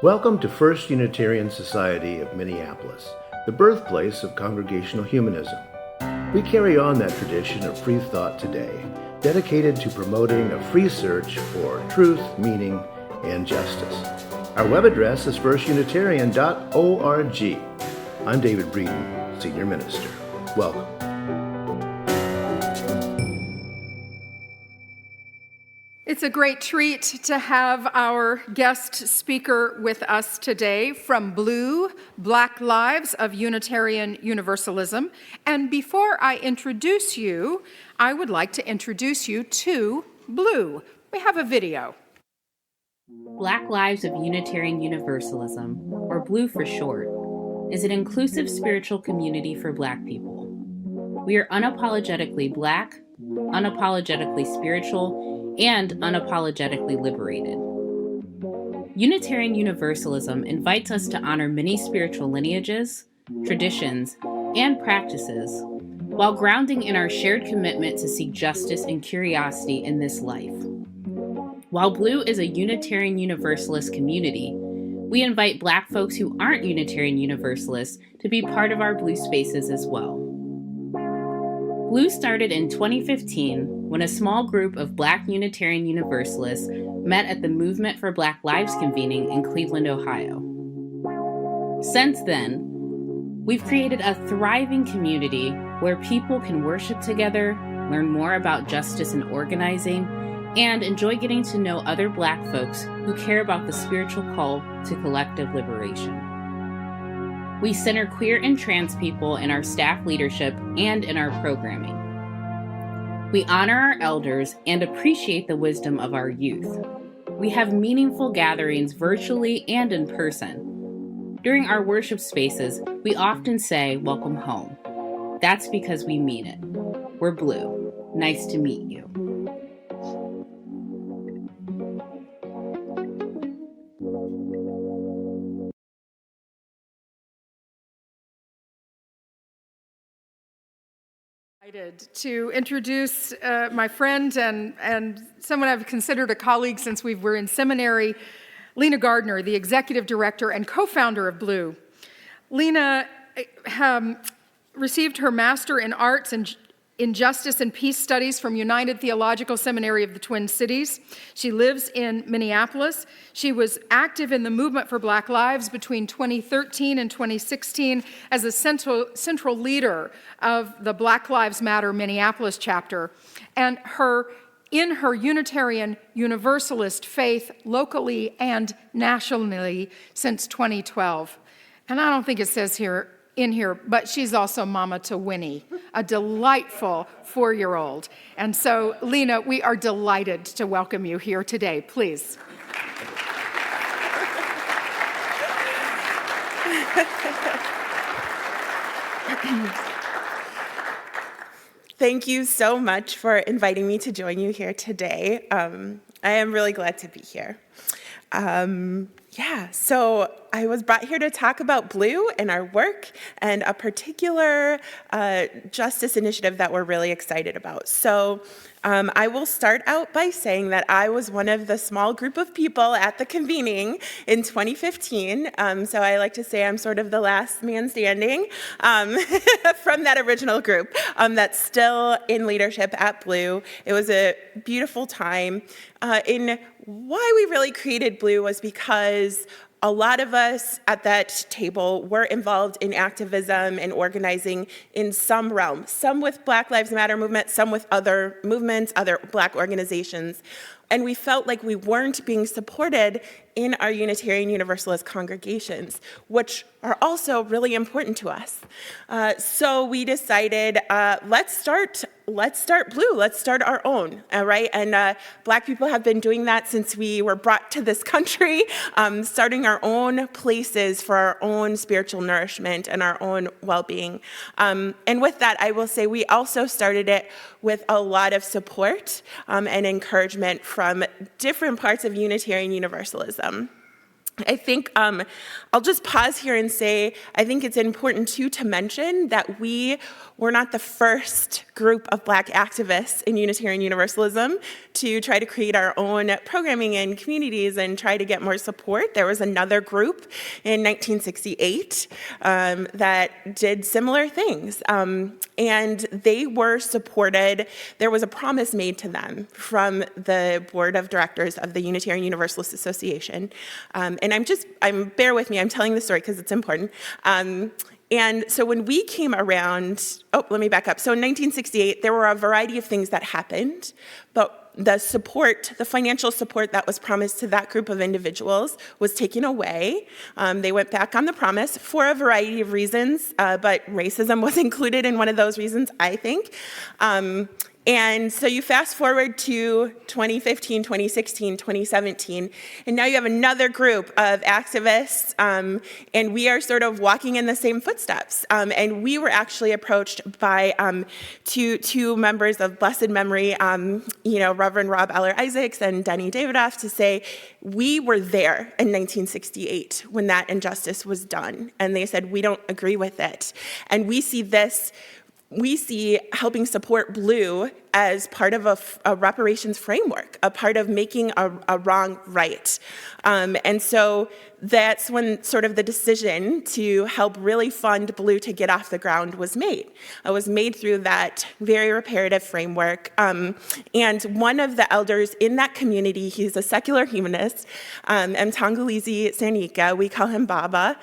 Welcome to First Unitarian Society of Minneapolis, the birthplace of Congregational Humanism. We carry on that tradition of free thought today, dedicated to promoting a free search for truth, meaning, and justice. Our web address is firstunitarian.org. I'm David Breeden, Senior Minister. Welcome. It's a great treat to have our guest speaker with us today from BLUU, Black Lives of Unitarian Universalism. And before I introduce you, I would like to introduce you to BLUU. We have a video. Black Lives of Unitarian Universalism, or BLUU for short, is an inclusive spiritual community for Black people. We are unapologetically Black, unapologetically spiritual, and unapologetically liberated. Unitarian Universalism invites us to honor many spiritual lineages, traditions, and practices while grounding in our shared commitment to seek justice and curiosity in this life. While BLUU is a Unitarian Universalist community, we invite Black folks who aren't Unitarian Universalists to be part of our BLUU spaces as well. BLUU started in 2015 when a small group of Black Unitarian Universalists met at the Movement for Black Lives convening in Cleveland, Ohio. Since then, we've created a thriving community where people can worship together, learn more about justice and organizing, and enjoy getting to know other Black folks who care about the spiritual call to collective liberation. We center queer and trans people in our staff leadership and in our programming. We honor our elders and appreciate the wisdom of our youth. We have meaningful gatherings virtually and in person. During our worship spaces, we often say, "Welcome home." That's because we mean it. We're BLUU. Nice to meet you. To introduce my friend and someone I've considered a colleague since we were in seminary, Lena Gardner, the executive director and co-founder of BLUU. Lena received her Master in Arts and in Justice and Peace Studies from United Theological Seminary of the Twin Cities. She lives in Minneapolis. She was active in the Movement for Black Lives between 2013 and 2016 as a central leader of the Black Lives Matter Minneapolis chapter. And in her Unitarian Universalist faith locally and nationally since 2012. And I don't think it says in here, but she's also mama to Winnie, a delightful 4-year-old. And so, Lena, we are delighted to welcome you here today. Please. Thank you so much for inviting me to join you here today. I am really glad to be here. So I was brought here to talk about BLUU and our work and a particular justice initiative that we're really excited about. So I will start out by saying that I was one of the small group of people at the convening in 2015. So I like to say I'm sort of the last man standing from that original group that's still in leadership at BLUU. It was a beautiful time. And why we really created BLUU was because a lot of us at that table were involved in activism and organizing in some realm, some with Black Lives Matter movement, some with other movements, other Black organizations. And we felt like we weren't being supported in our Unitarian Universalist congregations, which are also really important to us. So we decided, let's start BLUU, let's start our own, right? And Black people have been doing that since we were brought to this country, starting our own places for our own spiritual nourishment and our own well-being. And with that, I will say we also started it with a lot of support and encouragement from different parts of Unitarian Universalism. I think I'll just pause here and say, I think it's important too to mention that we were not the first group of Black activists in Unitarian Universalism to try to create our own programming and communities and try to get more support. There was another group in 1968 that did similar things. And they were supported. There was a promise made to them from the board of directors of the Unitarian Universalist Association. And bear with me, I'm telling the story because it's important. And so when we came around, let me back up. So in 1968, there were a variety of things that happened, but the financial support that was promised to that group of individuals was taken away. They went back on the promise for a variety of reasons, but racism was included in one of those reasons, I think. And so you fast forward to 2015, 2016, 2017, and now you have another group of activists, and we are sort of walking in the same footsteps. And we were actually approached by two members of blessed memory, Reverend Rob Eller Isaacs and Denny Davidoff, to say, we were there in 1968 when that injustice was done. And they said, we don't agree with it. And we see helping support BLUU as part of a reparations framework, a part of making a wrong right. And so that's when sort of the decision to help really fund BLUU to get off the ground was made. It was made through that very reparative framework. And one of the elders in that community, he's a secular humanist, Mtangalizi Sanika, we call him Baba.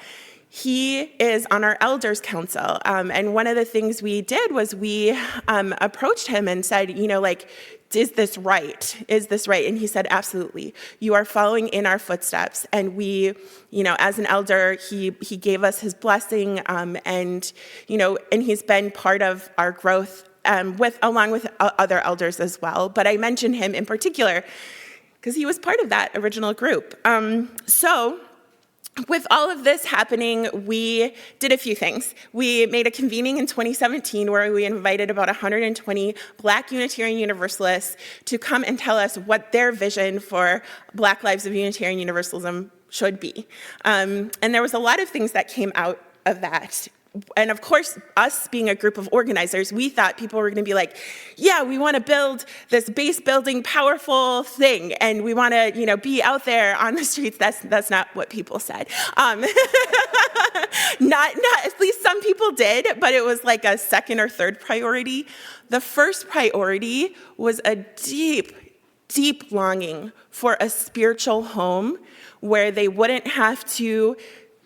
He is on our elders council, and one of the things we did was we approached him and said, is this right? Is this right? And he said, absolutely. You are following in our footsteps. And we, as an elder, he gave us his blessing, and he's been part of our growth along with other elders as well. But I mentioned him in particular because he was part of that original group. With all of this happening, we did a few things. We made a convening in 2017 where we invited about 120 Black Unitarian Universalists to come and tell us what their vision for Black Lives of Unitarian Universalism should be. And there was a lot of things that came out of that. And of course, us being a group of organizers, we thought people were going to be like, yeah, we want to build this base building powerful thing, and we want to, be out there on the streets. That's not what people said. Not at least some people did, but it was like a second or third priority. The first priority was a deep, deep longing for a spiritual home where they wouldn't have to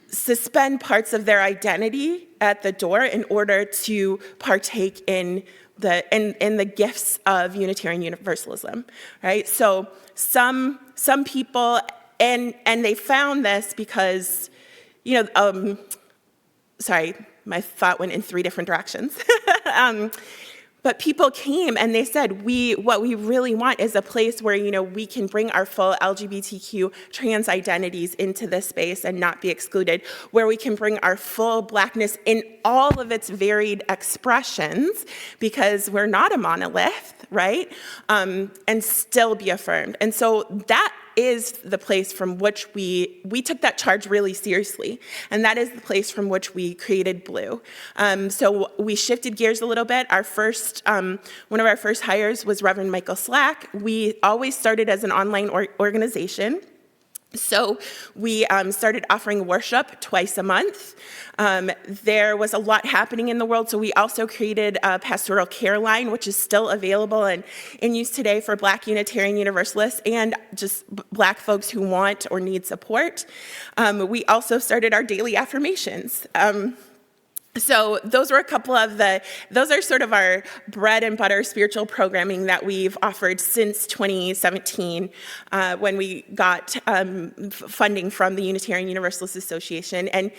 suspend parts of their identity at the door in order to partake in the gifts of Unitarian Universalism, right? So some people, and they found this because, sorry, my thought went in three different directions. But people came and they said, what we really want is a place where, we can bring our full LGBTQ trans identities into this space and not be excluded, where we can bring our full Blackness in all of its varied expressions, because we're not a monolith, right? And still be affirmed. And so that is the place from which we took that charge really seriously. And that is the place from which we created BLUU. So we shifted gears a little bit. One of our first hires was Reverend Michael Slack. We always started as an online organization. So we started offering worship twice a month. There was a lot happening in the world, so we also created a pastoral care line, which is still available and in use today for Black Unitarian Universalists and just Black folks who want or need support. We also started our daily affirmations. So those were those are sort of our bread and butter spiritual programming that we've offered since 2017 when we got funding from the Unitarian Universalist Association. And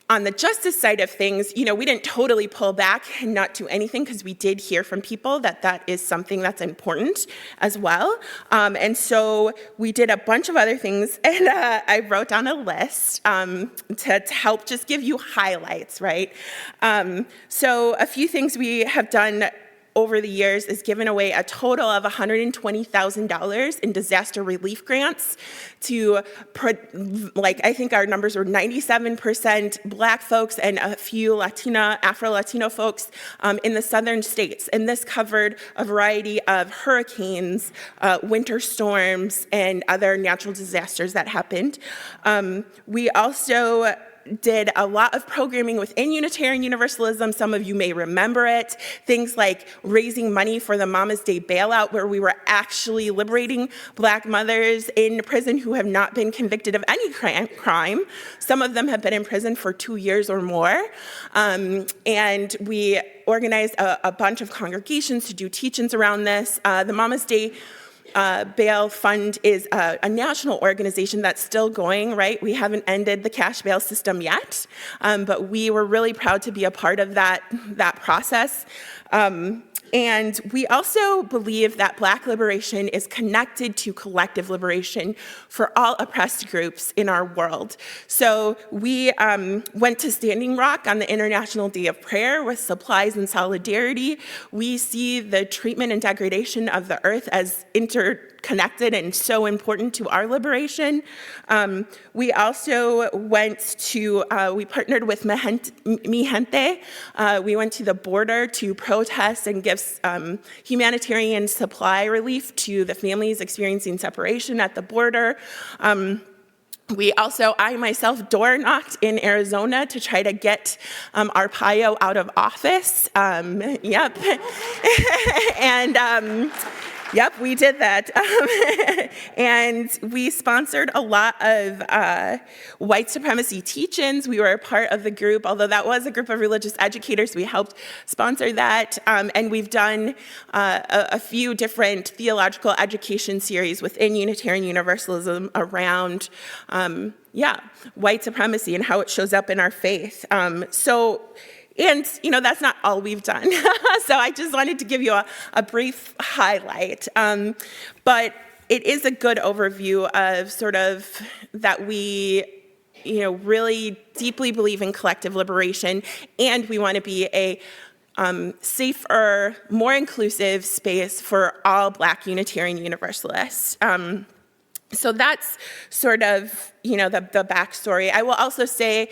on the justice side of things, we didn't totally pull back and not do anything, because we did hear from people that is something that's important as well. And so we did a bunch of other things, and I wrote down a list to help just give you highlights, right? So a few things we have done over the years has given away a total of $120,000 in disaster relief grants to, I think our numbers were 97% Black folks and a few Afro-Latino folks in the southern states. And this covered a variety of hurricanes, winter storms, and other natural disasters that happened. We also did a lot of programming within Unitarian Universalism. Some of you may remember it. Things like raising money for the Mama's Day bailout, where we were actually liberating Black mothers in prison who have not been convicted of any crime. Some of them have been in prison for 2 years or more. And we organized a bunch of congregations to do teach-ins around this. The Mama's Day Bail Fund is a national organization that's still going, right? We haven't ended the cash bail system yet, but we were really proud to be a part of that process. And we also believe that Black liberation is connected to collective liberation for all oppressed groups in our world. So we went to Standing Rock on the International Day of Prayer with supplies and solidarity. We see the treatment and degradation of the earth as interconnected and so important to our liberation. We also we partnered with Mi Gente. We went to the border to protest and give humanitarian supply relief to the families experiencing separation at the border. I myself door knocked in Arizona to try to get Arpaio out of office. Yep. And yep, we did that. And we sponsored a lot of white supremacy teach-ins. We were a part of the group, although that was a group of religious educators. We helped sponsor that. And we've done a few different theological education series within Unitarian Universalism around white supremacy and how it shows up in our faith. And, that's not all we've done. So I just wanted to give you a brief highlight. But it is a good overview of sort of that we, really deeply believe in collective liberation, and we want to be a safer, more inclusive space for all Black Unitarian Universalists. So that's sort of, the backstory. I will also say,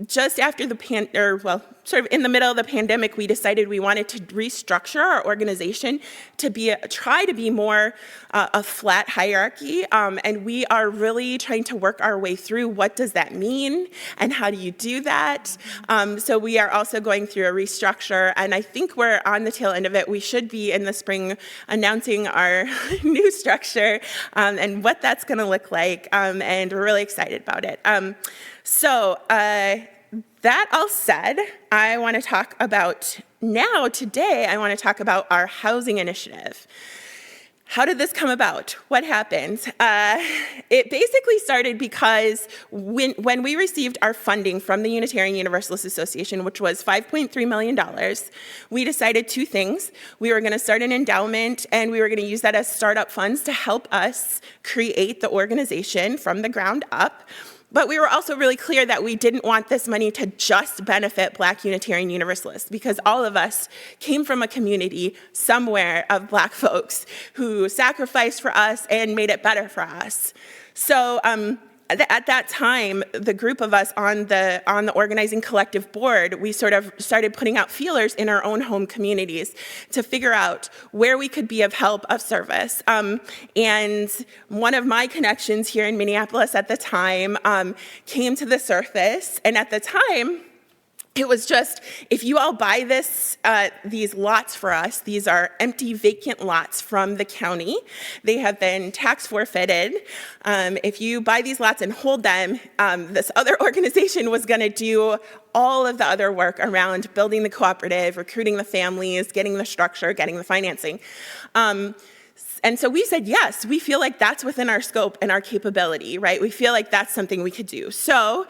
just after sort of in the middle of the pandemic, we decided we wanted to restructure our organization to try to be more a flat hierarchy. And we are really trying to work our way through what does that mean and how do you do that. So we are also going through a restructure, and I think we're on the tail end of it. We should be in the spring announcing our new structure and what that's going to look like. And we're really excited about it. So that all said, I want to talk about today, I want to talk about our housing initiative. How did this come about? What happened? It basically started because when we received our funding from the Unitarian Universalist Association, which was $5.3 million, we decided two things. We were going to start an endowment, and we were going to use that as startup funds to help us create the organization from the ground up. But we were also really clear that we didn't want this money to just benefit Black Unitarian Universalists, because all of us came from a community somewhere of Black folks who sacrificed for us and made it better for us. So at that time, the group of us on the organizing collective board, we sort of started putting out feelers in our own home communities to figure out where we could be of help, of service. And one of my connections here in Minneapolis at the time came to the surface. And at the time, it was just, if you all buy these lots for us, these are empty, vacant lots from the county. They have been tax forfeited. If you buy these lots and hold them, this other organization was going to do all of the other work around building the cooperative, recruiting the families, getting the structure, getting the financing. And so we said, yes, we feel like that's within our scope and our capability, right? We feel like that's something we could do. So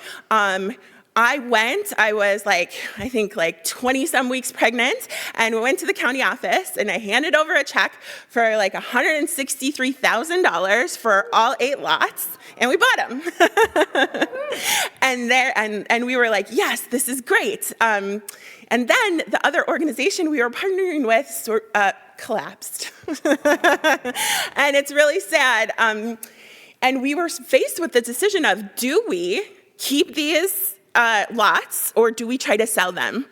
I was I think 20-some weeks pregnant, and went to the county office, and I handed over a check for $163,000 for all 8 lots, and we bought them. And we were like, yes, this is great. And then the other organization we were partnering with collapsed. And it's really sad. And we were faced with the decision of, do we keep these lots or do we try to sell them?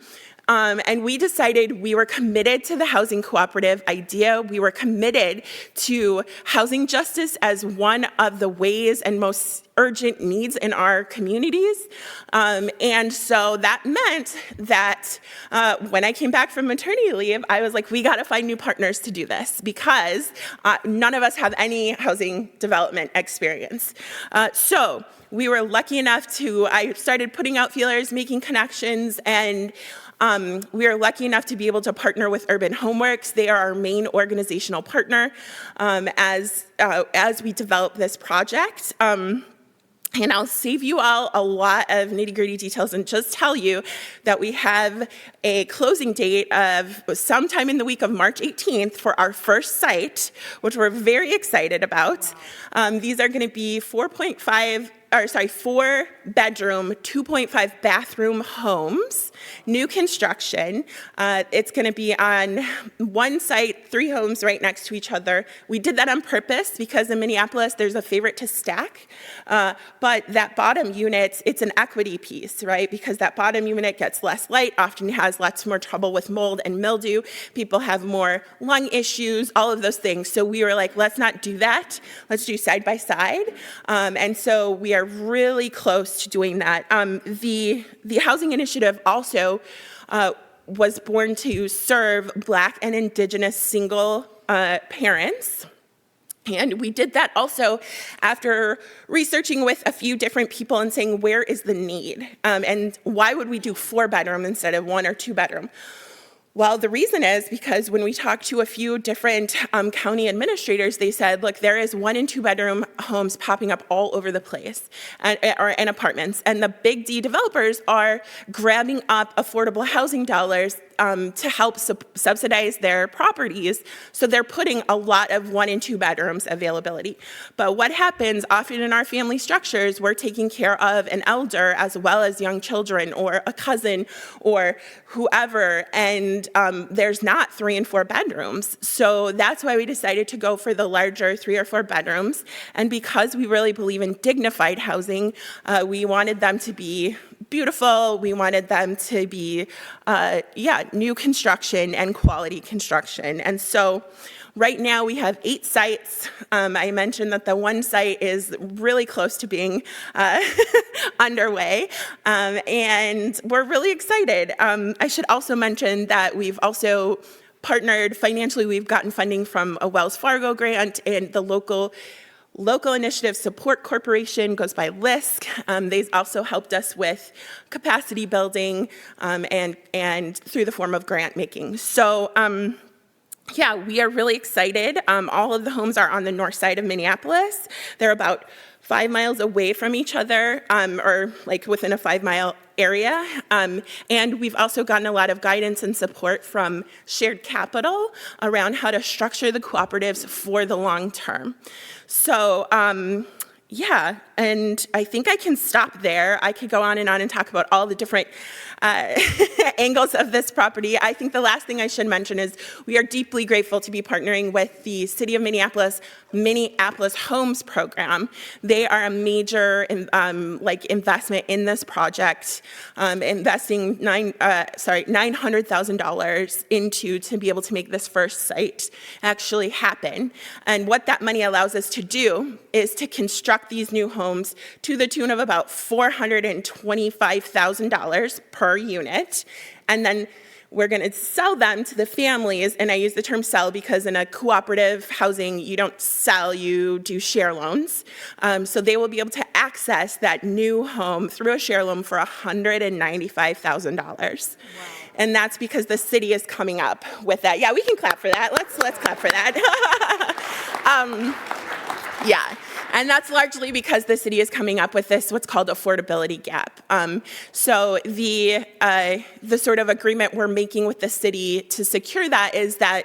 And we decided we were committed to the housing cooperative idea. We were committed to housing justice as one of the ways and most urgent needs in our communities. And so that meant that when I came back from maternity leave, I was like, we got to find new partners to do this because none of us have any housing development experience. So we were lucky enough I started putting out feelers, making connections, and we are lucky enough to be able to partner with Urban Homeworks. They are our main organizational partner as we develop this project. And I'll save you all a lot of nitty-gritty details and just tell you that we have a closing date of sometime in the week of March 18th for our first site, which we're very excited about. These are going to be 4-bedroom, 2.5 bathroom homes, new construction. It's going to be on one site, 3 homes right next to each other. We did that on purpose because in Minneapolis, there's a favorite to stack. But that bottom unit, it's an equity piece, right? Because that bottom unit gets less light, often has lots more trouble with mold and mildew. People have more lung issues, all of those things. So we were like, let's not do that. Let's do side by side. And so we are really close to doing that. The housing initiative also was born to serve Black and Indigenous single parents. And we did that also after researching with a few different people and saying, where is the need? And why would we do 4-bedroom instead of 1 or 2-bedroom? Well, the reason is because when we talked to a few different county administrators, they said, look, there is 1 and 2-bedroom homes popping up all over the place and apartments. And the big D developers are grabbing up affordable housing dollars to help subsidize their properties. So they're putting a lot of 1 and 2 bedrooms availability. But what happens often in our family structures, we're taking care of an elder as well as young children or a cousin or whoever, and there's not 3 and 4 bedrooms. So that's why we decided to go for the larger 3 or 4 bedrooms. And because we really believe in dignified housing, we wanted them to be beautiful. We wanted them to be, new construction and quality construction. And so right now we have 8 sites. I mentioned that the one site is really close to being underway, and we're really excited. I should also mention that we've also partnered financially. We've gotten funding from a Wells Fargo grant and the Local Initiative Support Corporation, goes by LISC. They've also helped us with capacity building and through the form of grant making. So we are really excited. All of the homes are on the north side of Minneapolis. They're about 5 miles away from each other, or like within a 5-mile area. And we've also gotten a lot of guidance and support from Shared Capital around how to structure the cooperatives for the long term. So, and I think I can stop there. I could go on and talk about all the different angles of this property. I think the last thing I should mention is we are deeply grateful to be partnering with the City of Minneapolis Homes Program. They are a major investment in this project, investing $900,000 to be able to make this first site actually happen. And what that money allows us to do is to construct these new homes to the tune of about $425,000 per unit, and then we're going to sell them to the families. And I use the term sell because in a cooperative housing, you don't sell, you do share loans. So they will be able to access that new home through a share loan for $195,000. Wow. And that's because the city is coming up with that. Yeah, we can clap for that. Let's clap for that. And that's largely because the city is coming up with this, what's called affordability gap. So the sort of agreement we're making with the city to secure that is that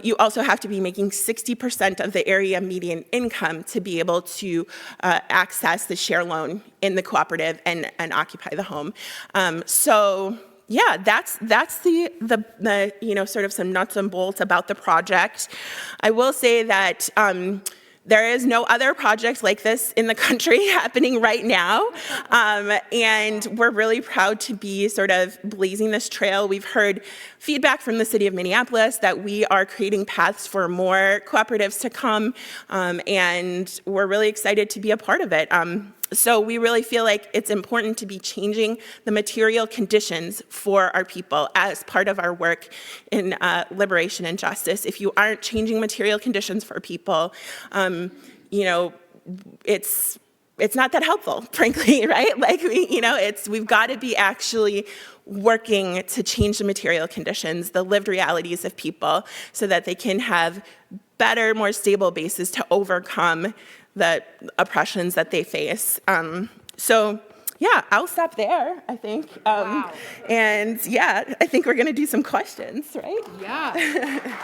you also have to be making 60% of the area median income to be able to access the share loan in the cooperative and occupy the home. yeah, that's the sort of some nuts and bolts about the project. I will say that there is no other project like this in the country happening right now, and we're really proud to be sort of blazing this trail. We've heard feedback from the city of Minneapolis that we are creating paths for more cooperatives to come, and we're really excited to be a part of it. So we really feel like it's important to be changing the material conditions for our people as part of our work in liberation and justice. If you aren't changing material conditions for people, it's not that helpful, frankly, right? Like we've got to be actually working to change the material conditions, the lived realities of people, so that they can have better, more stable bases to overcome the oppressions that they face. So yeah, I'll stop there, I think. Wow. And yeah, I think we're going to do some questions, right? Yeah.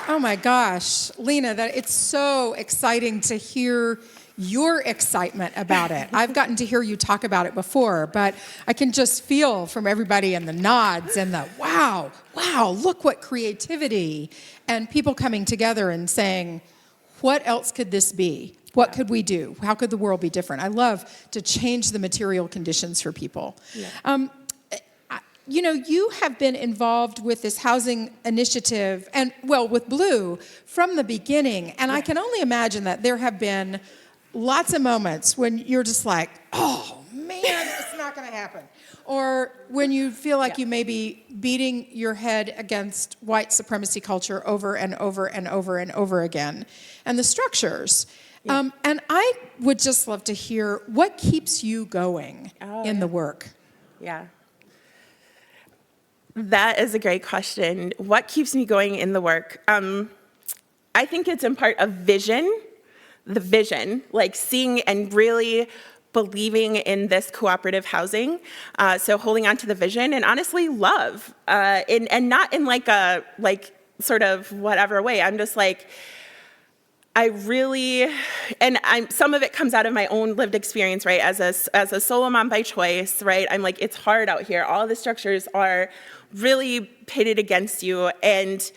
Oh my gosh, Lena, it's so exciting to hear your excitement about it. I've gotten to hear you talk about it before, but I can just feel from everybody and the nods and the wow, look what creativity, and people coming together and saying, what else could this be? What could we do? How could the world be different? I love to change the material conditions for people. Yeah. You have been involved with this housing initiative and, with BLUU from the beginning. And I can only imagine that there have been lots of moments when you're just like, oh, man, it's not going to happen. Or when you feel like you may be beating your head against white supremacy culture over and over and over and over again. And the structures. Yeah. And I would just love to hear what keeps you going in the work. Yeah. That is a great question. What keeps me going in the work? I think it's in part of vision, like seeing and really believing in this cooperative housing. So holding on to the vision and honestly love, and not in like a sort of whatever way. I'm just like, some of it comes out of my own lived experience, right? As a solo mom by choice, right? I'm like, it's hard out here. All the structures are really pitted against you. And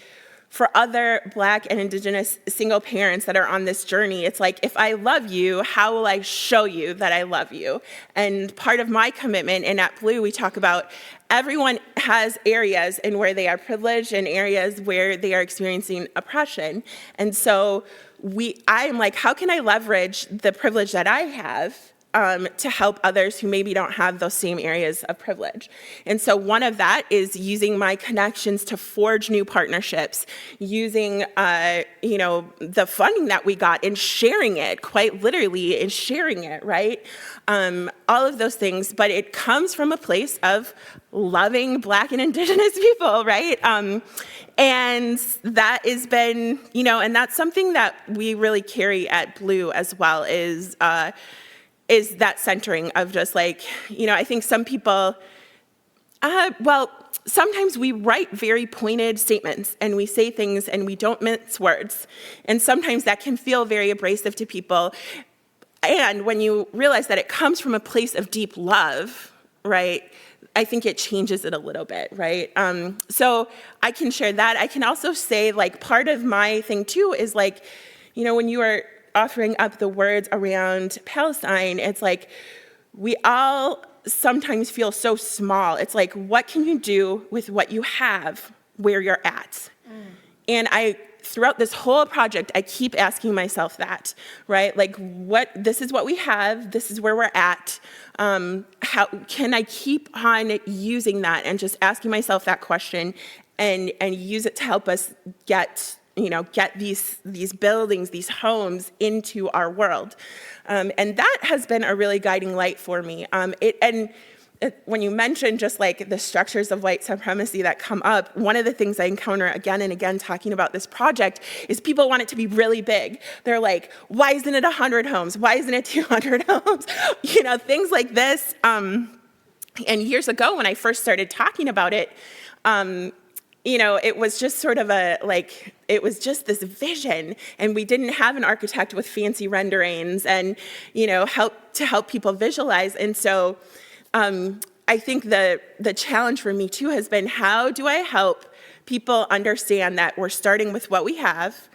for other Black and Indigenous single parents that are on this journey, it's like, if I love you, how will I show you that I love you? And part of my commitment, and at BLUU, we talk about everyone has areas in where they are privileged and areas where they are experiencing oppression. And so I'm like, how can I leverage the privilege that I have to help others who maybe don't have those same areas of privilege? And so one of that is using my connections to forge new partnerships, using the funding that we got and sharing it, quite literally, and sharing it, right? All of those things, but it comes from a place of loving Black and Indigenous people, right? And that has been, and that's something that we really carry at BLUU as well, is that centering of just like, I think some people, sometimes we write very pointed statements and we say things and we don't mince words. And sometimes that can feel very abrasive to people. And when you realize that it comes from a place of deep love, right, I think it changes it a little bit, right? So I can share that. I can also say, like, part of my thing too is like, when you are offering up the words around Palestine, it's like we all sometimes feel so small. It's like, what can you do with what you have where you're at? And throughout this whole project, I keep asking myself that, right? Like, this is what we have, this is where we're at. How can I keep on using that and just asking myself that question and use it to help us get these buildings, these homes into our world. And that has been a really guiding light for me. When you mention just like the structures of white supremacy that come up, one of the things I encounter again and again talking about this project is people want it to be really big. They're like, why isn't it 100 homes? Why isn't it 200 homes? Things like this. And years ago when I first started talking about it, it was just sort of it was just this vision, and we didn't have an architect with fancy renderings and, help people visualize. And so I think the challenge for me too has been, how do I help people understand that we're starting with what we have,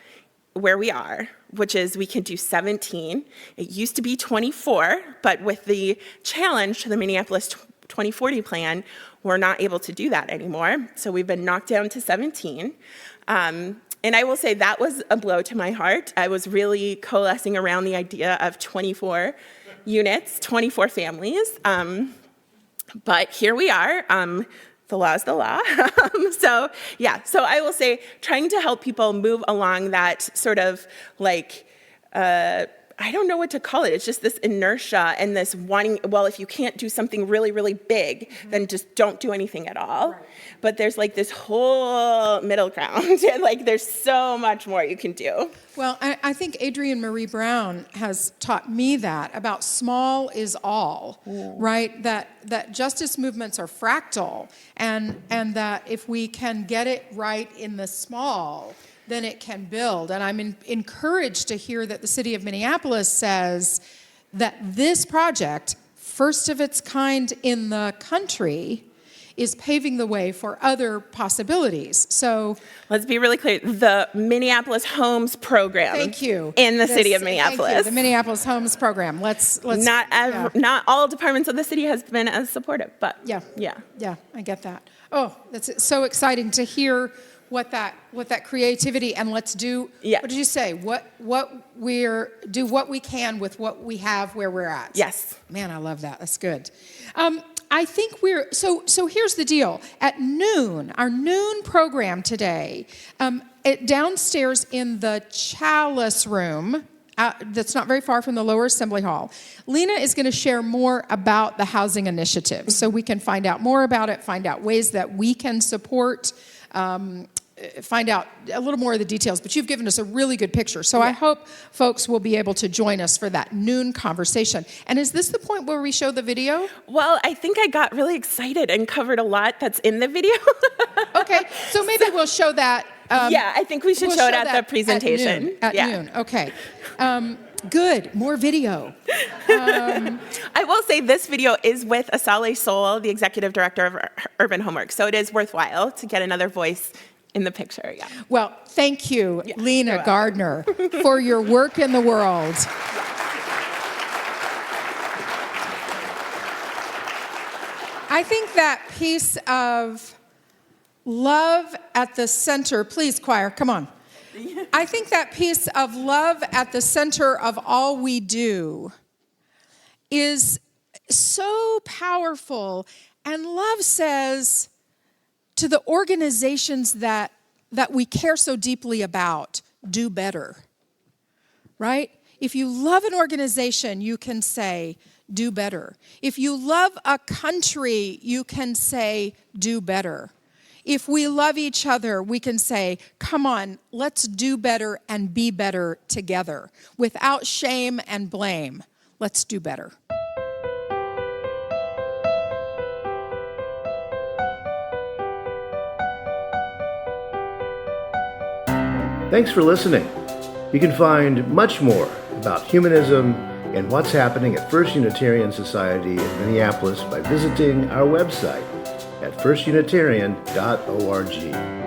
where we are, which is we can do 17. It used to be 24, but with the challenge to the Minneapolis 2040 plan, we're not able to do that anymore. So we've been knocked down to 17. And I will say that was a blow to my heart. I was really coalescing around the idea of 24 units, 24 families. But here we are. The law is the law. So I will say trying to help people move along that sort of I don't know what to call it. It's just this inertia and this wanting, well, if you can't do something really, really big, then just don't do anything at all. Right. But there's this whole middle ground. There's so much more you can do. Well, I think Adrienne Marie Brown has taught me that about small is all, right? That justice movements are fractal, and that if we can get it right in the small, then it can build. And I'm encouraged to hear that the city of Minneapolis says that this project, first of its kind in the country, is paving the way for other possibilities. So let's be really clear. The Minneapolis Homes Program. Thank you. In the city of Minneapolis. Thank you. The Minneapolis Homes Program. Let's not all departments of the city has been as supportive, but yeah, I get that. Oh, that's so exciting to hear what that creativity, and let's do. Yeah. What did you say? What do what we can with what we have where we're at. Yes. Man, I love that. That's good. I think so here's the deal. At noon, our noon program today, downstairs in the Chalice Room, that's not very far from the lower assembly hall, Lena is going to share more about the housing initiative, so we can find out more about it, find out ways that we can support, find out a little more of the details, but you've given us a really good picture. So I hope folks will be able to join us for that noon conversation. And is this the point where we show the video? Well, I think I got really excited and covered a lot that's in the video. Okay, so maybe we'll show that. I think we should show it at the presentation. At noon, okay. Good, more video. I will say this video is with Asale Soul, the executive director of Urban Homework, so it is worthwhile to get another voice in the picture. Yeah. Well, thank you, Lena Gardner, for your work in the world. I think that piece of love at the center, please, choir, come on. I think that piece of love at the center of all we do is so powerful. And love says to the organizations that we care so deeply about, do better, right? If you love an organization, you can say, do better. If you love a country, you can say, do better. If we love each other, we can say, come on, let's do better and be better together. Without shame and blame, let's do better. Thanks for listening. You can find much more about humanism and what's happening at First Unitarian Society in Minneapolis by visiting our website at firstunitarian.org.